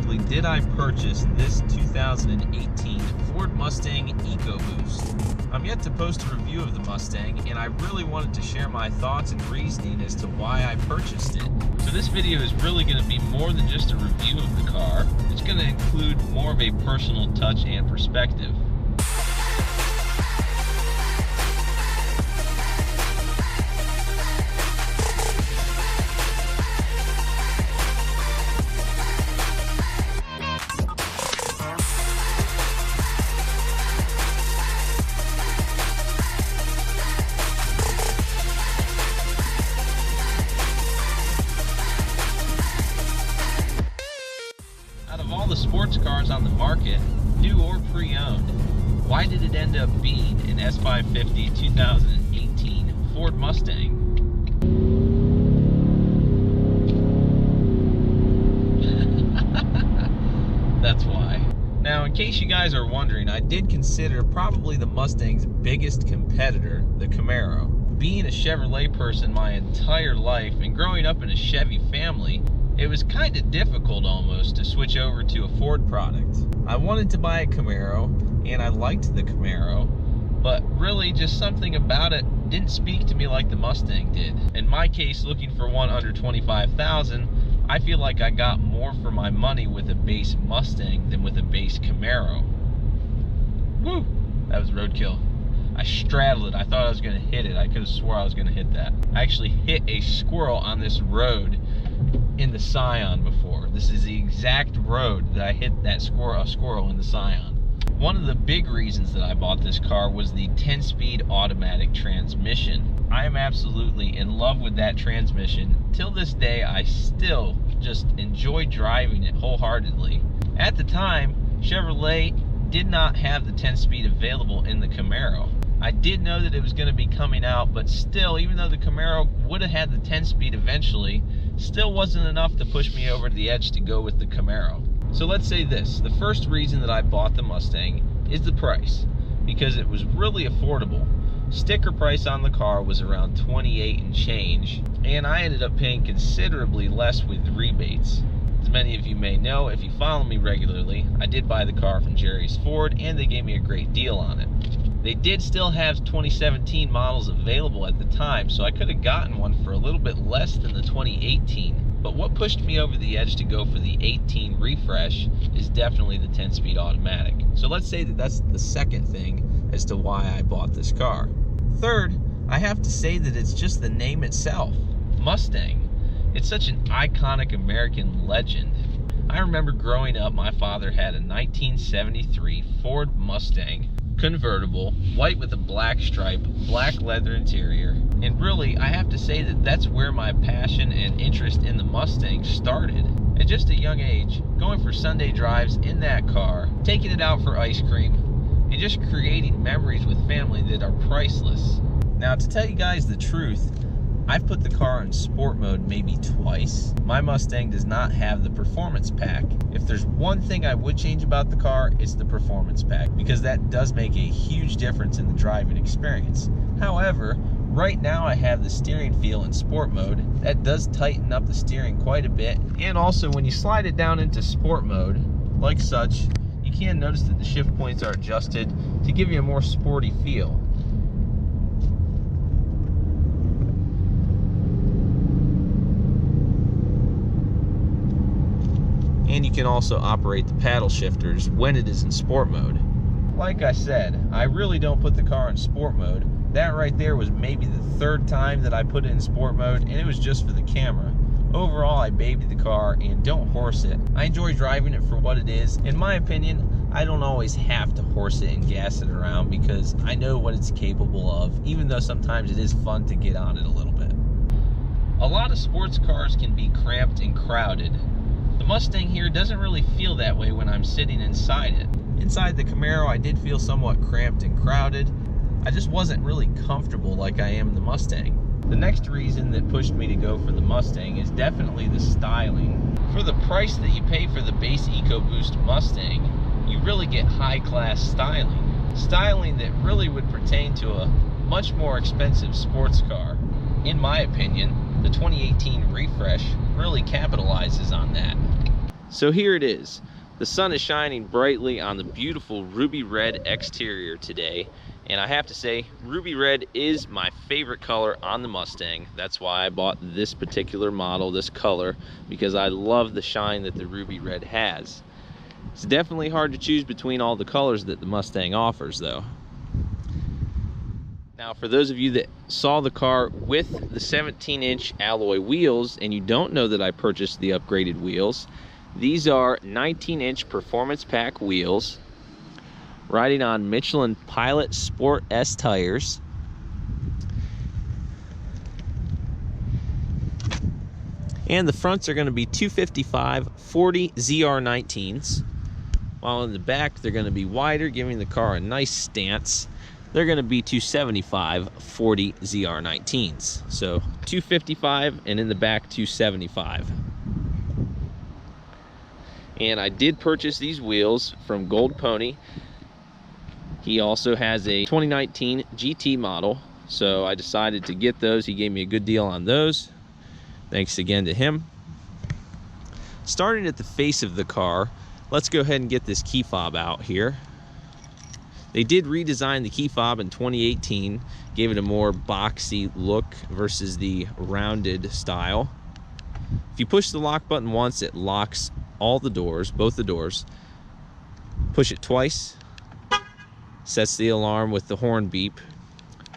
exactly did I purchase this 2018 Ford Mustang EcoBoost? I'm yet to post a review of the Mustang, and I really wanted to share my thoughts and reasoning as to why I purchased it. So this video is really going to be more than just a review of the car. It's going to include more of a personal touch and perspective. Out of all the sports cars on the market, new or pre-owned, why did it end up being an S550 2018 Ford Mustang? That's why. Now, in case you guys are wondering, I did consider probably the Mustang's biggest competitor, the Camaro. Being a Chevrolet person my entire life and growing up in a Chevy family, it was kind of difficult almost to switch over to a Ford product. I wanted to buy a Camaro, and I liked the Camaro, but really just something about it didn't speak to me like the Mustang did. In my case, looking for one under $25,000, I feel like I got more for my money with a base Mustang than with a base Camaro. Woo! That was roadkill. I straddled it. I thought I was going to hit it. I could have swore I was going to hit that. I actually hit a squirrel on this road in the Scion before. This is the exact road that I hit that squirrel in the Scion. One of the big reasons that I bought this car was the 10-speed automatic transmission. I am absolutely in love with that transmission. Till this day, I still just enjoy driving it wholeheartedly. At the time, Chevrolet did not have the 10-speed available in the Camaro. I did know that it was going to be coming out, but still, even though the Camaro would have had the 10-speed eventually, still wasn't enough to push me over the edge to go with the Camaro. So let's say this, the first reason that I bought the Mustang is the price, because it was really affordable. Sticker price on the car was around $28 and change, and I ended up paying considerably less with rebates. As many of you may know, if you follow me regularly, I did buy the car from Jerry's Ford, and they gave me a great deal on it. They did still have 2017 models available at the time, so I could have gotten one for a little bit less than the 2018. But what pushed me over the edge to go for the 18 refresh is definitely the 10-speed automatic. So let's say that that's the second thing as to why I bought this car. Third, I have to say that it's just the name itself, Mustang. It's such an iconic American legend. I remember growing up, my father had a 1973 Ford Mustang convertible, white with a black stripe, black leather interior, and really I have to say that that's where my passion and interest in the Mustang started. At just a young age, going for Sunday drives in that car, taking it out for ice cream, and just creating memories with family that are priceless. Now, to tell you guys the truth, I've put the car in sport mode maybe twice. My Mustang does not have the performance pack. If there's one thing I would change about the car, it's the performance pack, because that does make a huge difference in the driving experience. However, right now I have the steering feel in sport mode. That does tighten up the steering quite a bit. And also when you slide it down into sport mode, like such, you can notice that the shift points are adjusted to give you a more sporty feel. And you can also operate the paddle shifters when it is in sport mode. Like I said, I really don't put the car in sport mode. That right there was maybe the third time that I put it in sport mode, and it was just for the camera. Overall, I babied the car and don't horse it. I enjoy driving it for what it is. In my opinion, I don't always have to horse it and gas it around because I know what it's capable of, even though sometimes it is fun to get on it a little bit. A lot of sports cars can be cramped and crowded. The Mustang here doesn't really feel that way when I'm sitting inside it. Inside the Camaro, I did feel somewhat cramped and crowded. I just wasn't really comfortable like I am in the Mustang. The next reason that pushed me to go for the Mustang is definitely the styling. For the price that you pay for the base EcoBoost Mustang, you really get high-class styling. Styling that really would pertain to a much more expensive sports car. In my opinion, the 2018 refresh really capitalizes on that. So here it is. The sun is shining brightly on the beautiful ruby red exterior today. And I have to say, ruby red is my favorite color on the Mustang. That's why I bought this particular model, this color, because I love the shine that the ruby red has. It's definitely hard to choose between all the colors that the Mustang offers though. Now, for those of you that saw the car with the 17-inch alloy wheels and you don't know that I purchased the upgraded wheels, these are 19-inch performance pack wheels riding on Michelin Pilot Sport S tires. And the fronts are going to be 255 40 ZR19s, while in the back they're going to be wider, giving the car a nice stance. They're going to be 275 40 ZR19s. So 255 and in the back 275. And I did purchase these wheels from Gold Pony. He also has a 2019 GT model, so I decided to get those. He gave me a good deal on those. Thanks again to him. Starting at the face of the car, let's go ahead and get this key fob out here. They did redesign the key fob in 2018, gave it a more boxy look versus the rounded style. If you push the lock button once, it locks all the doors, both the doors. Push it twice, sets the alarm with the horn beep.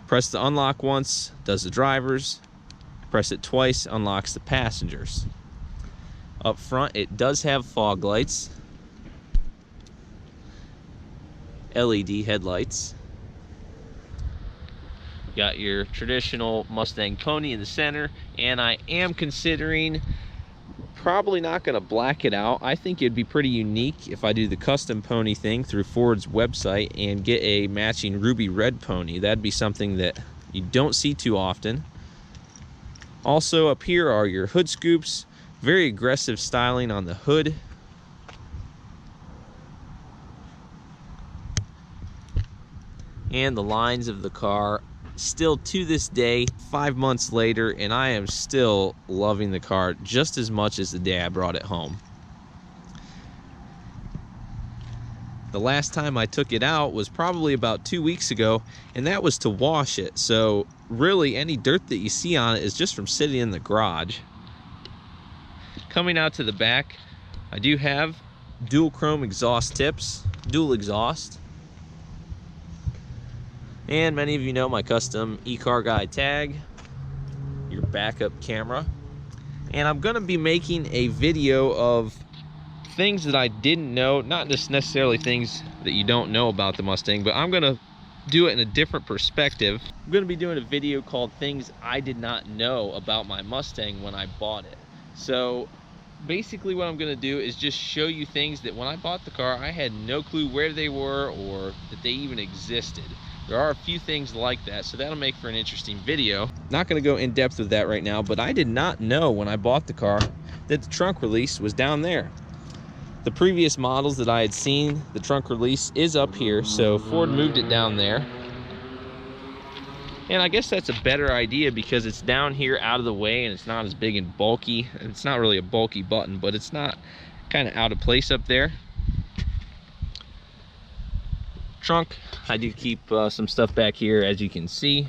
Press the unlock once, does the driver's. Press it twice, unlocks the passengers. Up front, it does have fog lights, LED headlights. Got your traditional Mustang pony in the center, and I am considering probably not going to black it out. I think it'd be pretty unique if I do the custom pony thing through Ford's website and get a matching ruby red pony. That'd be something that you don't see too often. Also up here are your hood scoops, very aggressive styling on the hood. And the lines of the car, still to this day, 5 months later, and I am still loving the car just as much as the day I brought it home. The last time I took it out was probably about 2 weeks ago, and that was to wash it. So really any dirt that you see on it is just from sitting in the garage. Coming out to the back, I do have dual chrome exhaust tips, dual exhaust. And many of you know my custom e-car guy tag, your backup camera. And I'm gonna be making a video of things that I didn't know, not just necessarily things that you don't know about the Mustang, but I'm gonna do it in a different perspective. I'm gonna be doing a video called Things I Did Not Know About My Mustang When I Bought It. So basically what I'm gonna do is just show you things that when I bought the car, I had no clue where they were or that they even existed. There are a few things like that, so that'll make for an interesting video. Not gonna go in depth with that right now, but I did not know when I bought the car that the trunk release was down there. The previous models that I had seen, the trunk release is up here, so Ford moved it down there. And I guess that's a better idea because it's down here out of the way and it's not as big and bulky. And it's not really a bulky button, but it's not kind of out of place up there. Trunk, I do keep some stuff back here, as you can see.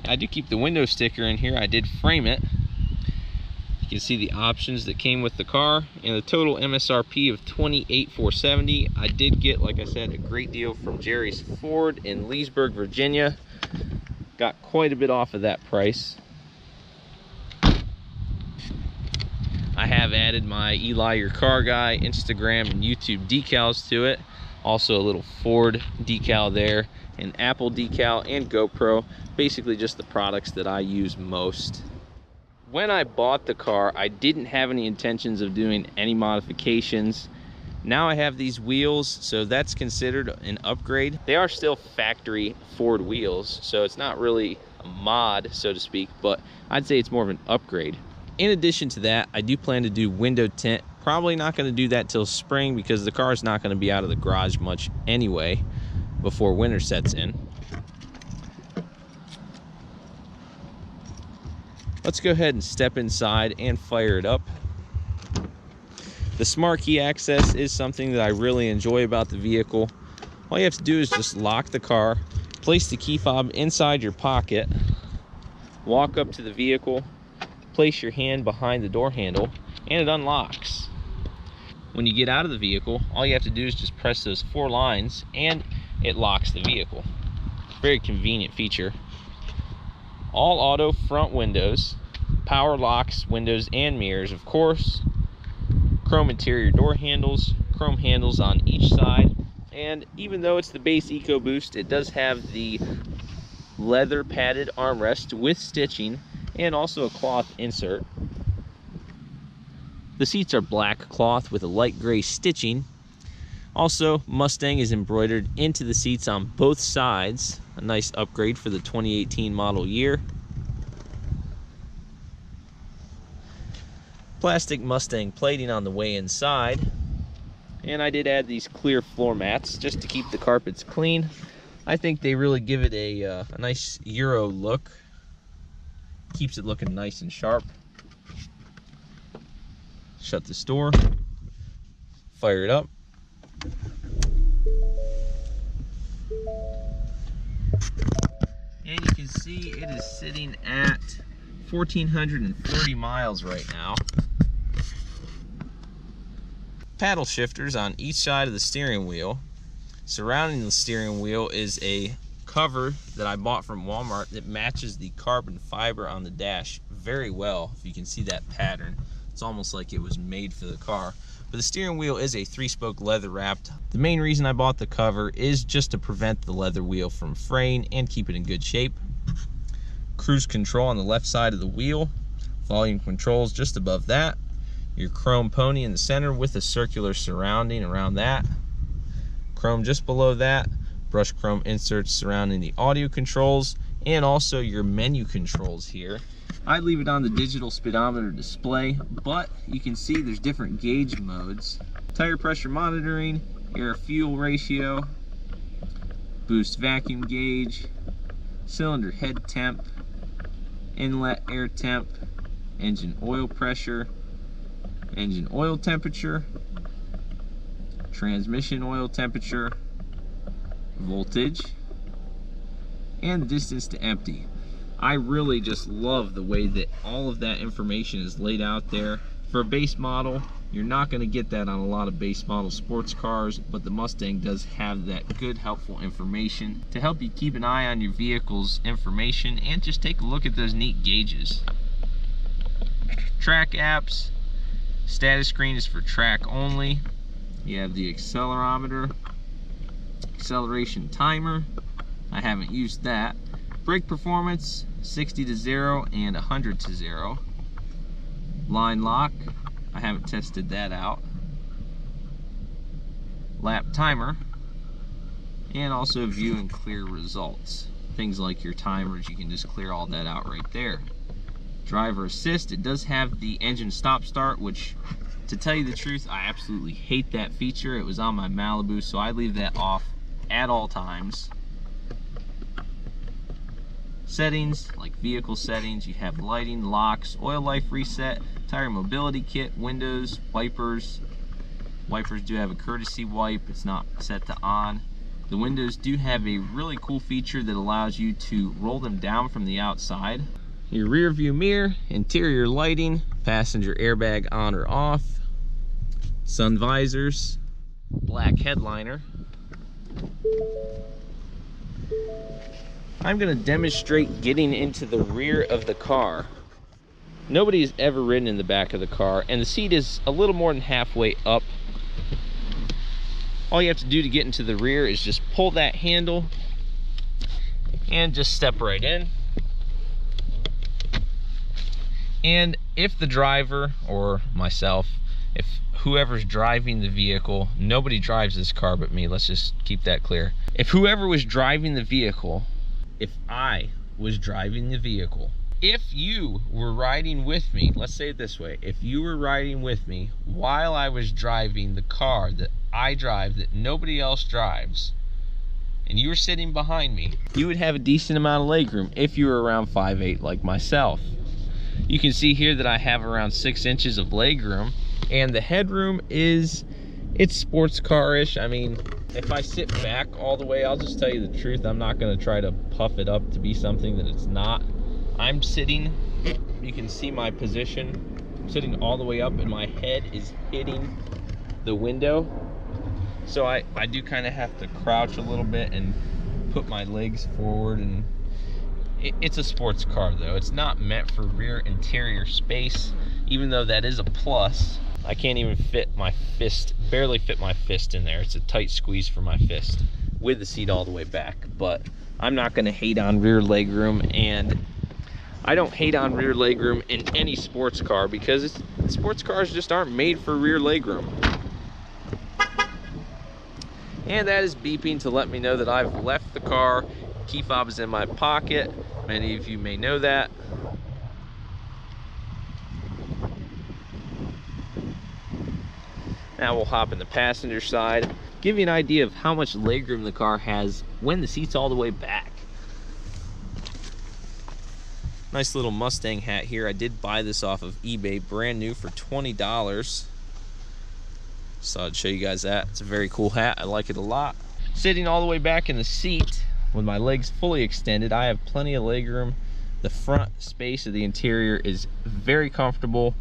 I do keep the window sticker in here. I did frame it. You can see the options that came with the car and the total MSRP of $28,470. I did get, like I said, a great deal from Jerry's Ford in Leesburg, Virginia. Got quite a bit off of that price. I have added my Eli Your Car Guy Instagram and YouTube decals to it. Also a little Ford decal there, an Apple decal, and GoPro. Basically just the products that I use most. When I bought the car, I didn't have any intentions of doing any modifications. Now I have these wheels, so that's considered an upgrade. They are still factory Ford wheels, so it's not really a mod, so to speak, but I'd say it's more of an upgrade. In addition to that, I do plan to do window tint. Probably not going to do that till spring because the car is not going to be out of the garage much anyway before winter sets in. Let's go ahead and step inside and fire it up. The smart key access is something that I really enjoy about the vehicle. All you have to do is just lock the car, place the key fob inside your pocket, walk up to the vehicle, place your hand behind the door handle, and it unlocks. When you get out of the vehicle, all you have to do is just press those 4 lines and it locks the vehicle. Very convenient feature. All auto front windows, power locks, windows and mirrors, of course. Chrome interior door handles, chrome handles on each side. And even though it's the base EcoBoost, it does have the leather padded armrest with stitching and also a cloth insert. The seats are black cloth with a light gray stitching. Also, Mustang is embroidered into the seats on both sides. A nice upgrade for the 2018 model year. Plastic Mustang plating on the way inside. And I did add these clear floor mats just to keep the carpets clean. I think they really give it a nice Euro look. Keeps it looking nice and sharp. Shut this door, fire it up. And you can see it is sitting at 1,430 miles right now. Paddle shifters on each side of the steering wheel. Surrounding the steering wheel is a cover that I bought from Walmart that matches the carbon fiber on the dash very well. If you can see that pattern, it's almost like it was made for the car. But the steering wheel is a 3-spoke leather wrapped. The main reason I bought the cover is just to prevent the leather wheel from fraying and keep it in good shape. Cruise control on the left side of the wheel. Volume controls just above that. Your chrome pony in the center with a circular surrounding around that. Chrome just below that. Brushed chrome inserts surrounding the audio controls and also your menu controls here. I'd leave it on the digital speedometer display, but you can see there's different gauge modes. Tire pressure monitoring, air fuel ratio, boost vacuum gauge, cylinder head temp, inlet air temp, engine oil pressure, engine oil temperature, transmission oil temperature, voltage, and the distance to empty. I really just love the way that all of that information is laid out there. For a base model, you're not going to get that on a lot of base model sports cars, but the Mustang does have that good, helpful information to help you keep an eye on your vehicle's information and just take a look at those neat gauges. Track apps. Status screen is for track only. You have the accelerometer, acceleration timer. I haven't used that. Brake performance, 60 to 0 and 100 to 0. Line lock, I haven't tested that out. Lap timer, and also view and clear results. Things like your timers, you can just clear all that out right there. Driver assist, it does have the engine stop start, which, to tell you the truth, I absolutely hate that feature. It was on my Malibu, so I leave that off at all times. Settings, like vehicle settings, you have lighting, locks, oil life reset, tire mobility kit, windows, wipers. Wipers do have a courtesy wipe, it's not set to on. The windows do have a really cool feature that allows you to roll them down from the outside. Your rear view mirror, interior lighting, passenger airbag on or off, sun visors, black headliner. I'm going to demonstrate getting into the rear of the car. Nobody has ever ridden in the back of the car, and the seat is a little more than halfway up. All you have to do to get into the rear is just pull that handle and just step right in. And if the driver, or myself, if whoever's driving the vehicle, nobody drives this car but me, let's just keep that clear. If whoever was driving the vehicle, if I was driving the vehicle, if you were riding with me, let's say it this way, if you were riding with me while I was driving the car that I drive that nobody else drives, and you were sitting behind me, you would have a decent amount of legroom if you were around 5'8" like myself. You can see here that I have around 6 inches of legroom, And the headroom it's sports car-ish. I mean, if I sit back all the way, I'll just tell you the truth, I'm not gonna try to puff it up to be something that it's not. I'm sitting, you can see my position, I'm sitting all the way up and my head is hitting the window. So I do kind of have to crouch a little bit and put my legs forward, and it's a sports car though. It's not meant for rear interior space, even though that is a plus. I can't even fit my fist, barely fit my fist in there. It's a tight squeeze for my fist with the seat all the way back. But I'm not gonna hate on rear legroom, and I don't hate on rear legroom in any sports car because sports cars just aren't made for rear legroom. And that is beeping to let me know that I've left the car. Key fob is in my pocket. Many of you may know that. Now we'll hop in the passenger side. Give you an idea of how much legroom the car has when the seat's all the way back. Nice little Mustang hat here. I did buy this off of eBay, brand new for $20. So I'd show you guys that. It's a very cool hat. I like it a lot. Sitting all the way back in the seat with my legs fully extended, I have plenty of legroom. The front space of the interior is very comfortable.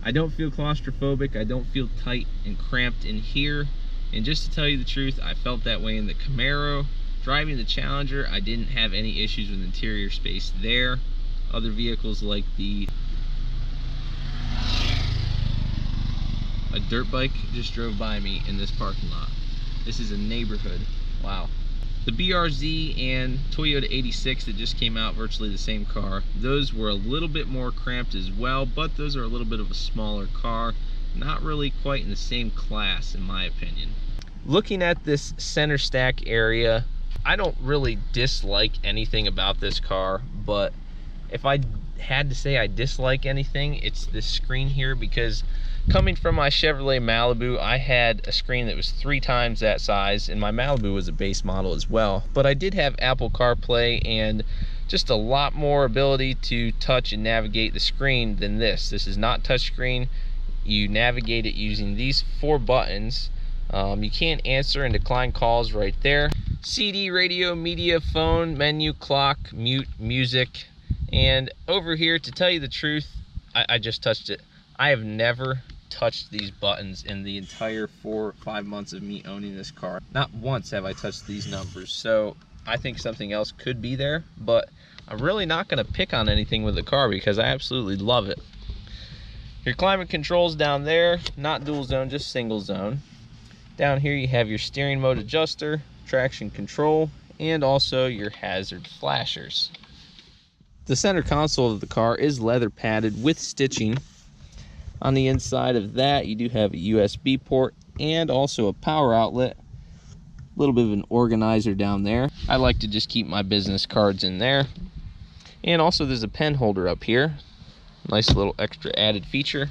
I don't feel claustrophobic. I don't feel tight and cramped in here. And just to tell you the truth, I felt that way in the Camaro. Driving the Challenger, I didn't have any issues with interior space there. Other vehicles like a dirt bike just drove by me in this parking lot. This is a neighborhood. Wow. The BRZ and Toyota 86 that just came out, virtually the same car, those were a little bit more cramped as well, but those are a little bit of a smaller car. Not really quite in the same class, in my opinion. Looking at this center stack area, I don't really dislike anything about this car, but if I had to say I dislike anything, it's this screen here, because coming from my Chevrolet Malibu, I had a screen that was 3 times that size, and my Malibu was a base model as well. But I did have Apple CarPlay and just a lot more ability to touch and navigate the screen than this. This is not touchscreen. You navigate it using these 4 buttons. You can't answer and decline calls right there. CD, radio, media, phone, menu, clock, mute, music. And over here, to tell you the truth, I just touched it. I have never touched these buttons in the entire 4 or 5 months of me owning this car. Not once have I touched these numbers, so I think something else could be there, but I'm really not going to pick on anything with the car because I absolutely love it. Your climate controls down there, not dual zone, just single zone. Down here you have your steering mode adjuster, traction control, and also your hazard flashers. The center console of the car is leather padded with stitching. On the inside of that, you do have a USB port and also a power outlet. A little bit of an organizer down there. I like to just keep my business cards in there. And also there's a pen holder up here. Nice little extra added feature.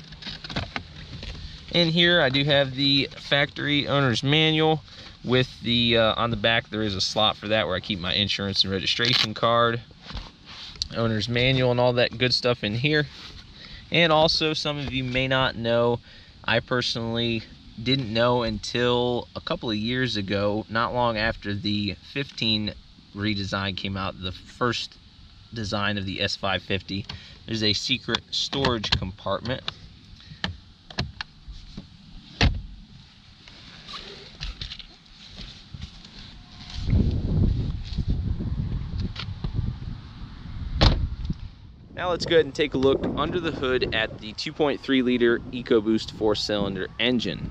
In here I do have the factory owner's manual with the, on the back there is a slot for that where I keep my insurance and registration card. Owner's manual and all that good stuff in here. And also, some of you may not know, I personally didn't know until a couple of years ago, not long after the 15 redesign came out, the first design of the S550, there's a secret storage compartment. Now let's go ahead and take a look under the hood at the 2.3 liter EcoBoost 4-cylinder engine.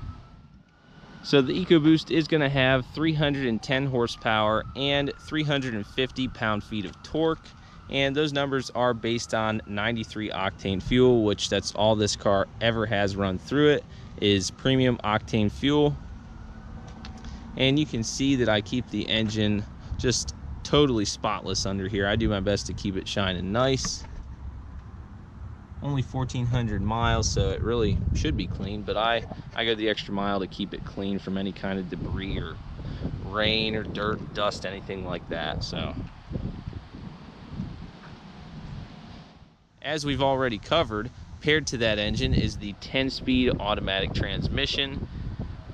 So the EcoBoost is going to have 310 horsepower and 350 pound-feet of torque, and those numbers are based on 93 octane fuel, which that's all this car ever has run through it, is premium octane fuel. And you can see that I keep the engine just totally spotless under here. I do my best to keep it shining nice. Only 1,400 miles, so it really should be clean, but I go the extra mile to keep it clean from any kind of debris or rain or dirt, dust, anything like that. So as we've already covered, paired to that engine is the 10-speed automatic transmission.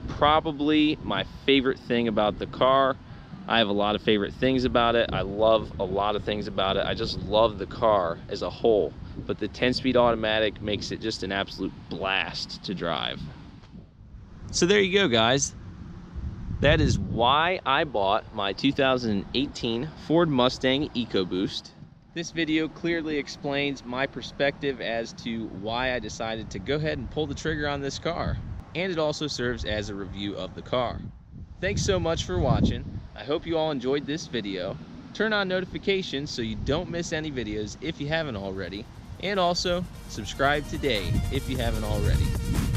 Probably my favorite thing about the car. I have a lot of favorite things about it. I love a lot of things about it. I just love the car as a whole. But the 10-speed automatic makes it just an absolute blast to drive. So there you go, guys. That is why I bought my 2018 Ford Mustang EcoBoost. This video clearly explains my perspective as to why I decided to go ahead and pull the trigger on this car. And it also serves as a review of the car. Thanks so much for watching. I hope you all enjoyed this video. Turn on notifications so you don't miss any videos if you haven't already. And also, subscribe today if you haven't already.